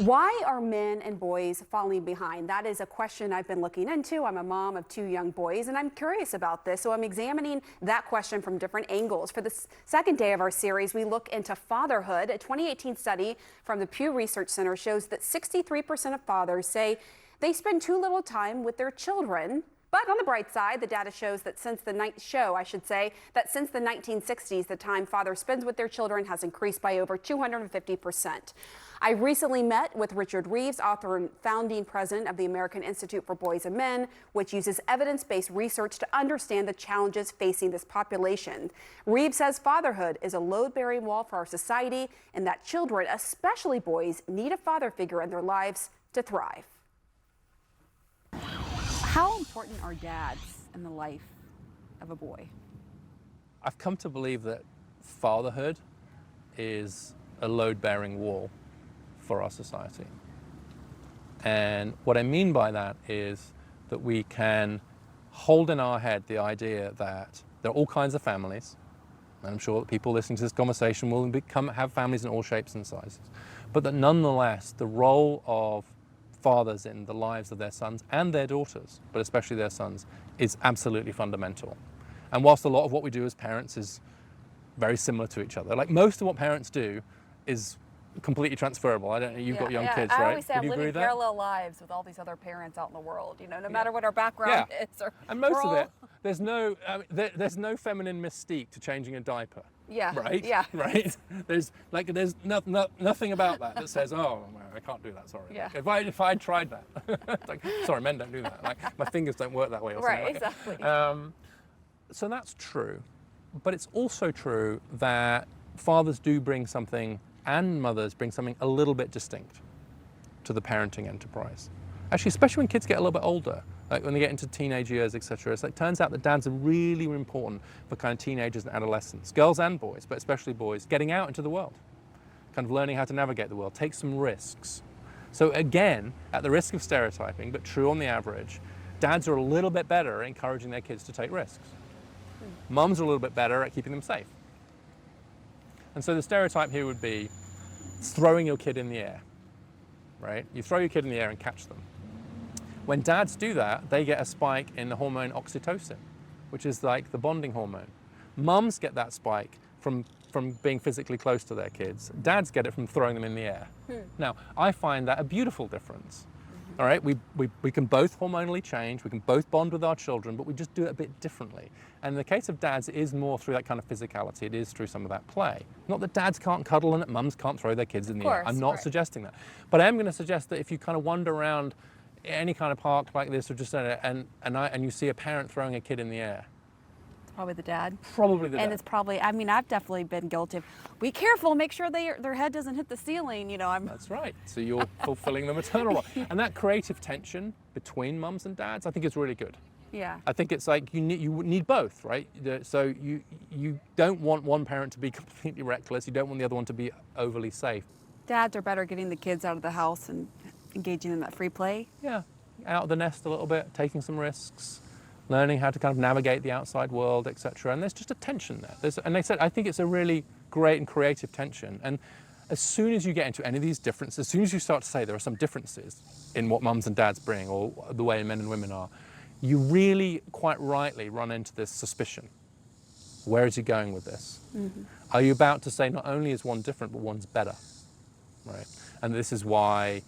Why are men and boys falling behind? That is a question I've been looking into. I'm a mom of two young boys, and I'm curious about this. So I'm examining that question from different angles. For the second day of our series, we look into fatherhood. A 2018 study from the Pew Research Center shows that 63% of fathers say they spend too little time with their children. But on the bright side, the data shows that since the 1960s, the time fathers spend with their children has increased by over 250%. I recently met with Richard Reeves, author and founding president of the American Institute for Boys and Men, which uses evidence-based research to understand the challenges facing this population. Reeves says fatherhood is a load-bearing wall for our society and that children, especially boys, need a father figure in their lives to thrive. How important are dads in the life of a boy? I've come to believe that fatherhood is a load-bearing wall for our society. And what I mean by that is that we can hold in our head the idea that there are all kinds of families, and I'm sure that people listening to this conversation will have families in all shapes and sizes, but that nonetheless the role of fathers in the lives of their sons and their daughters, but especially their sons, is absolutely fundamental. And whilst a lot of what we do as parents is very similar to each other, like most of what parents do is completely transferable. I don't know, you've got young kids, right? I always say I'm living parallel lives with all these other parents out in the world, you know, no matter what our background is. And most of it, there's no feminine mystique to changing a diaper. Yeah. Right? Yeah. Right? There's nothing about that says, oh, I can't do that, sorry. Yeah. Like, if I tried that, like, sorry, men don't do that. Like, my fingers don't work that way or something. Right, exactly. So that's true. But it's also true that fathers do bring something, and mothers bring something a little bit distinct to the parenting enterprise. Actually, especially when kids get a little bit older, like when they get into teenage years, etc. It turns out that dads are really important for kind of teenagers and adolescents, girls and boys, but especially boys, getting out into the world, kind of learning how to navigate the world, take some risks. So again, at the risk of stereotyping, but true on the average, dads are a little bit better at encouraging their kids to take risks. Mums are a little bit better at keeping them safe. And so the stereotype here would be throwing your kid in the air, right? You throw your kid in the air and catch them. When dads do that, they get a spike in the hormone oxytocin, which is like the bonding hormone. Mums get that spike from being physically close to their kids. Dads get it from throwing them in the air. Now, I find that a beautiful difference. All right, we can both hormonally change, we can both bond with our children, but we just do it a bit differently. And in the case of dads, it is more through that kind of physicality, it is through some of that play. Not that dads can't cuddle and that mums can't throw their kids in the air. I'm not suggesting that. But I am going to suggest that if you kind of wander around any kind of park like this, or just and you see a parent throwing a kid in the air, Probably the dad. Probably the dad. And it's probably, I mean, I've definitely been guilty of, be careful, make sure their head doesn't hit the ceiling, you know. That's right. So you're fulfilling the maternal role. And that creative tension between mums and dads, I think is really good. Yeah. I think it's like you need both, right? So you don't want one parent to be completely reckless. You don't want the other one to be overly safe. Dads are better getting the kids out of the house and engaging in that free play. Yeah, out of the nest a little bit, taking some risks, learning how to kind of navigate the outside world, etc. And there's just a tension there. And they said, I think it's a really great and creative tension. And as soon as you get into any of these differences, as soon as you start to say there are some differences in what mums and dads bring or the way men and women are, you really quite rightly run into this suspicion. Where is he going with this? Mm-hmm. Are you about to say not only is one different, but one's better, right? And this is why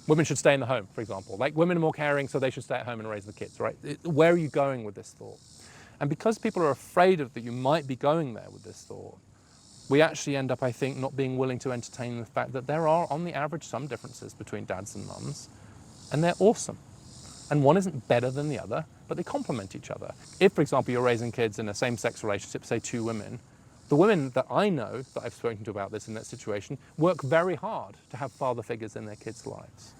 women should stay in the home, for example. Like, women are more caring, so they should stay at home and raise the kids, right? Where are you going with this thought? And because people are afraid of that you might be going there with this thought, we actually end up, I think, not being willing to entertain the fact that there are, on the average, some differences between dads and mums, and they're awesome. And one isn't better than the other, but they complement each other. If, for example, you're raising kids in a same-sex relationship, say two women, the women that I know, that I've spoken to about this in that situation, work very hard to have father figures in their kids' lives.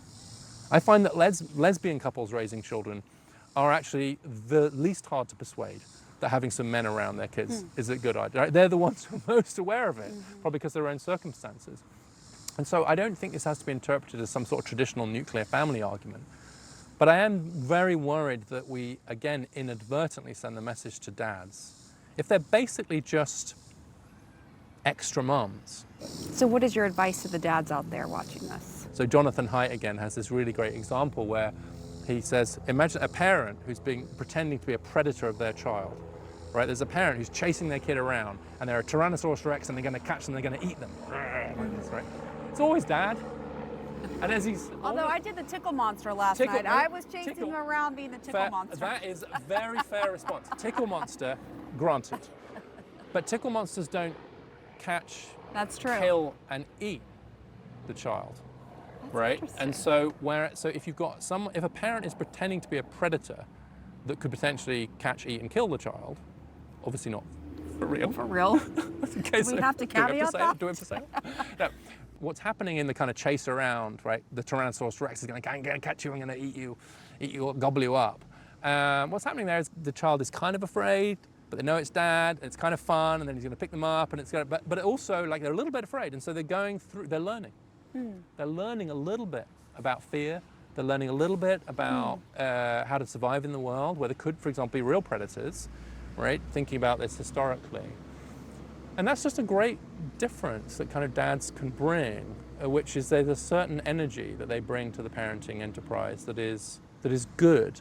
I find that lesbian couples raising children are actually the least hard to persuade that having some men around their kids is a good idea. Right? They're the ones who are most aware of it, probably because of their own circumstances. And so I don't think this has to be interpreted as some sort of traditional nuclear family argument. But I am very worried that we, again, inadvertently send the message to dads. If they're basically just extra mums. So what is your advice to the dads out there watching this? So Jonathan Haidt again has this really great example where he says, imagine a parent who's pretending to be a predator of their child, right? There's a parent who's chasing their kid around and they're a Tyrannosaurus Rex and they're going to catch them, they're going to eat them. Right? It's always dad. And as he's Although I did the tickle monster last night. I was chasing him around being the tickle monster. That is a very fair response. Tickle monster, granted. But tickle monsters don't catch, That's true. kill, and eat the child. That's right? interesting. And so if you've got if a parent is pretending to be a predator that could potentially catch, eat, and kill the child, obviously not for real. For real? In case we have to caveat that? Do it for sale? No. What's happening in the kind of chase around, right? The Tyrannosaurus Rex is going to catch you, I'm going to eat you, gobble you up. What's happening there is the child is kind of afraid, but they know it's dad, and it's kind of fun, and then he's going to pick them up, and it's going to, but also like they're a little bit afraid, and so they're learning. They're learning a little bit about fear. They're learning a little bit about how to survive in the world, where there could, for example, be real predators, right? Thinking about this historically. And that's just a great difference that kind of dads can bring, which is there's a certain energy that they bring to the parenting enterprise that is good.